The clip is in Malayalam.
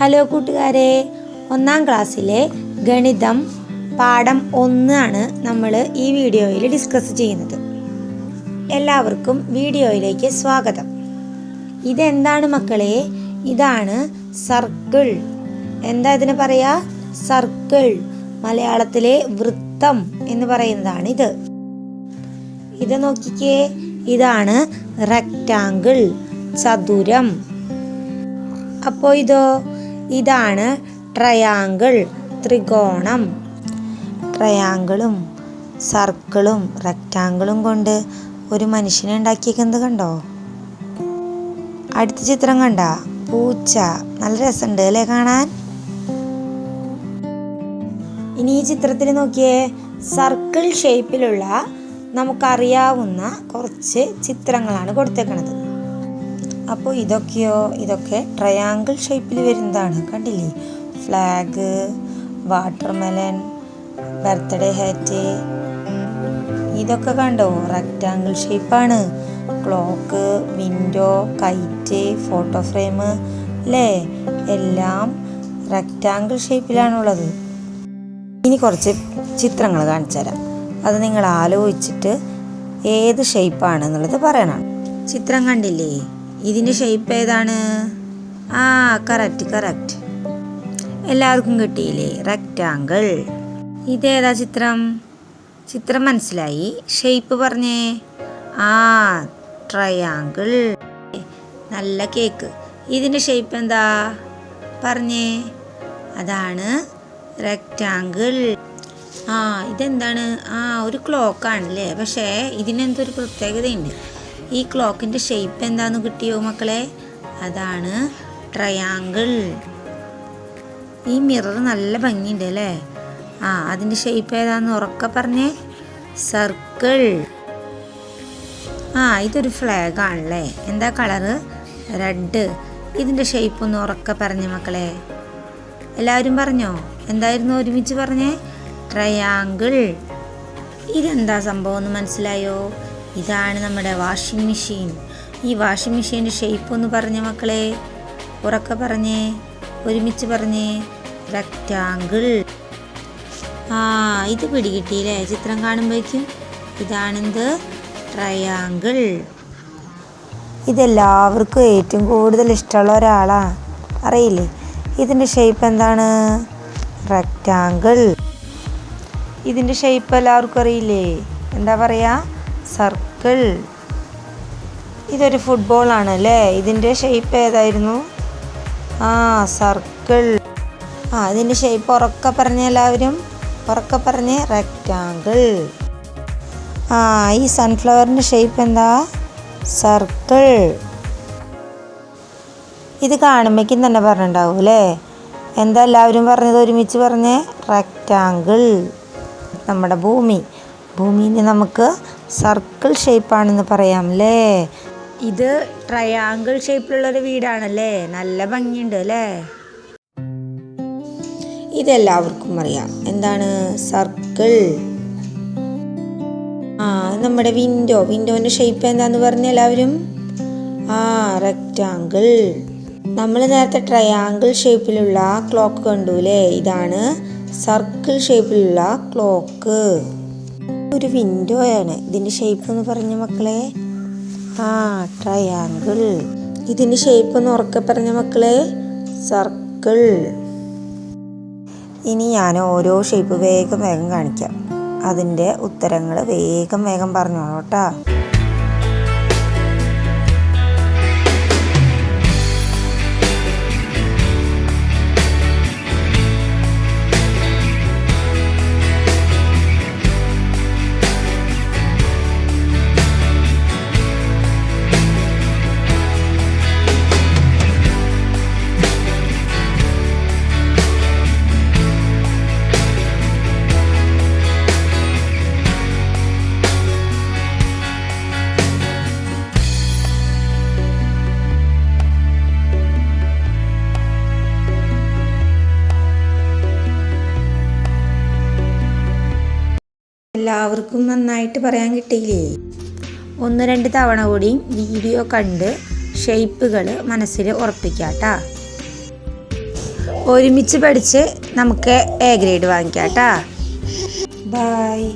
ഹലോ കൂട്ടുകാരെ, 1-ാം ക്ലാസ്സിലെ ഗണിതം പാഠം 1 ആണ് നമ്മൾ ഈ വീഡിയോയിൽ ഡിസ്കസ് ചെയ്യുന്നത്. എല്ലാവർക്കും വീഡിയോയിലേക്ക് സ്വാഗതം. ഇതെന്താണ് മക്കളെ? ഇതാണ് സർക്കിൾ. എന്താ ഇതിനെ പറയാ? സർക്കിൾ. മലയാളത്തിലെ വൃത്തം എന്ന് പറയുന്നതാണ് ഇത്. ഇത് നോക്കിക്കേ, ഇതാണ് റെക്റ്റാങ്കിൾ, ചതുരം. അപ്പോൾ ഇതാണ് ട്രയാങ്കിൾ, ത്രികോണം. ട്രയാങ്കിളും സർക്കിളും റെക്റ്റാങ്കിളും കൊണ്ട് ഒരു മനുഷ്യനെ ഉണ്ടാക്കിയേക്കുന്നത് കണ്ടോ? അടുത്ത ചിത്രം കണ്ട? പൂച്ച. നല്ല രസമുണ്ട് അല്ലേ കാണാൻ? ഇനി ഈ ചിത്രത്തിൽ നോക്കിയേ, സർക്കിൾ ഷേപ്പിലുള്ള നമുക്കറിയാവുന്ന കുറച്ച് ചിത്രങ്ങളാണ് കൊടുത്തേക്കണത്. അപ്പോൾ ഇതൊക്കെ ട്രയാങ്കിൾ ഷേപ്പിൽ വരുന്നതാണ്. കണ്ടില്ലേ? ഫ്ലാഗ്, വാട്ടർമെലൻ, ബർത്ത്ഡേ ഹാറ്റ്, ഇതൊക്കെ കണ്ടോ? റെക്റ്റാങ്കിൾ ഷേപ്പാണ്. Clock, window, kite, photo frame അല്ലേ? എല്ലാം റെക്റ്റാങ്കിൾ ഷേപ്പിലാണുള്ളത്. ഇനി കുറച്ച് ചിത്രങ്ങൾ കാണിച്ചു തരാം. അത് നിങ്ങൾ ആലോചിച്ചിട്ട് ഏത് ഷേപ്പാണെന്നുള്ളത് പറയണം. ചിത്രം കണ്ടില്ലേ? ഇതിൻ്റെ ഷേപ്പ് ഏതാണ്? കറക്റ്റ്. എല്ലാവർക്കും കിട്ടിയില്ലേ? റെക്റ്റാങ്കിൾ. ഇതേതാ ചിത്രം? ചിത്രം മനസ്സിലായി, ഷേപ്പ് പറഞ്ഞേ. ട്രയാങ്കിൾ. നല്ല കേക്ക്. ഇതിൻ്റെ ഷേപ്പ് എന്താ പറഞ്ഞേ? അതാണ് റെക്റ്റാങ്കിൾ. ഇതെന്താണ്? ഒരു ക്ലോക്കാണല്ലേ. പക്ഷേ ഇതിനെന്തൊരു പ്രത്യേകതയുണ്ട്. ഈ ക്ലോക്കിൻ്റെ ഷേപ്പ് എന്താന്ന് കിട്ടിയോ മക്കളെ? അതാണ് ട്രയാങ്കിൾ. ഈ മിറർ നല്ല ഭംഗിയുണ്ട് അല്ലേ? അതിൻ്റെ ഷേപ്പ് ഏതാന്ന് ഉറക്കെ പറഞ്ഞേ. സർക്കിൾ. ഇതൊരു ഫ്ലാഗ് ആണല്ലേ. എന്താ കളറ്? റെഡ്. ഇതിൻ്റെ ഷേപ്പ് ഒന്ന് ഉറക്കെ പറഞ്ഞേ മക്കളെ. എല്ലാവരും പറഞ്ഞോ? എന്തായിരുന്നു? ഒരുമിച്ച് പറഞ്ഞേ. ട്രയാങ്കിൾ. ഇതെന്താ സംഭവം എന്ന് മനസ്സിലായോ? ഇതാണ് നമ്മുടെ വാഷിംഗ് മെഷീൻ. ഈ വാഷിംഗ് മെഷീൻ്റെ ഷേപ്പ് ഒന്ന് പറഞ്ഞേ മക്കളെ. ഉറക്കെ പറഞ്ഞേ, ഒരുമിച്ച് പറഞ്ഞേ. റെക്റ്റാങ്കിൾ. ഇത് പിടികിട്ടിയില്ലേ ചിത്രം കാണുമ്പോഴേക്കും? ഇതാണെന്ത്? ട്രയാങ്കിൾ. ഇതെല്ലാവർക്കും ഏറ്റവും കൂടുതൽ ഇഷ്ടമുള്ള ഒരാളാണ്, അറിയില്ലേ? ഇതിൻ്റെ ഷേപ്പ് എന്താണ്? റെക്റ്റാങ്കിൾ. ഇതിൻ്റെ ഷേപ്പ് എല്ലാവർക്കും അറിയില്ലേ? എന്താ പറയുക? സർക്കിൾ. ഇതൊരു ഫുട്ബോളാണ് അല്ലേ? ഇതിൻ്റെ ഷേപ്പ് ഏതായിരുന്നു? സർക്കിൾ. ഇതിൻ്റെ ഷേപ്പ് ഉറക്കെ പറഞ്ഞ എല്ലാവരും. ഉറക്കെ പറഞ്ഞ്. റെക്റ്റാങ്കിൾ. ഈ സൺഫ്ലവറിൻ്റെ ഷേപ്പ് എന്താ? സർക്കിൾ. ഇത് കാണുമ്പോഴേക്കും തന്നെ പറഞ്ഞിട്ടുണ്ടാവും അല്ലേ? എന്താ എല്ലാവരും പറഞ്ഞത്? ഒരുമിച്ച് പറഞ്ഞേ. റെക്റ്റാങ്കിൾ. നമ്മുടെ ഭൂമിനെ നമുക്ക് സർക്കിൾ ഷേപ്പാണെന്ന് പറയാം അല്ലേ? ഇത് ട്രയാങ്കിൾ ഷേപ്പിലുള്ളൊരു വീടാണല്ലേ. നല്ല ഭംഗിയുണ്ട് അല്ലേ? ഇതെല്ലാവർക്കും അറിയാം. എന്താണ്? സർക്കിൾ. നമ്മുടെ വിൻഡോൻ്റെ ഷേപ്പ് എന്താന്ന് പറഞ്ഞ എല്ലാവരും? റെക്റ്റാങ്കിൾ. നമ്മൾ നേരത്തെ ട്രയാങ്കിൾ ഷേപ്പിലുള്ള ക്ലോക്ക് കണ്ടു അല്ലേ? ഇതാണ് സർക്കിൾ ഷേപ്പിലുള്ള ക്ലോക്ക്. ഒരു വിൻഡോയാണ്. ഇതിൻ്റെ ഷേപ്പ് ഒന്ന് പറഞ്ഞ മക്കളെ. ട്രയാങ്കിൾ. ഇതിൻ്റെ ഷേപ്പ് ഒന്ന് ഉറക്കെ പറഞ്ഞ മക്കളെ. സർക്കിൾ. ഇനി ഞാൻ ഓരോ ഷേപ്പ് വേഗം കാണിക്കാം. അതിൻ്റെ ഉത്തരങ്ങൾ വേഗം പറഞ്ഞോളൂ കേട്ടോ. എല്ലാവർക്കും നന്നായിട്ട് പറയാൻ കിട്ടിയില്ലേ? 1-2 തവണ കൂടി വീഡിയോ കണ്ട് ഷേപ്പുകൾ മനസ്സിൽ ഉറപ്പിക്കാട്ടാ. ഒരുമിച്ച് പഠിച്ച് നമുക്ക് എ ഗ്രേഡ് വാങ്ങിക്കാം കേട്ടോ. ബൈ.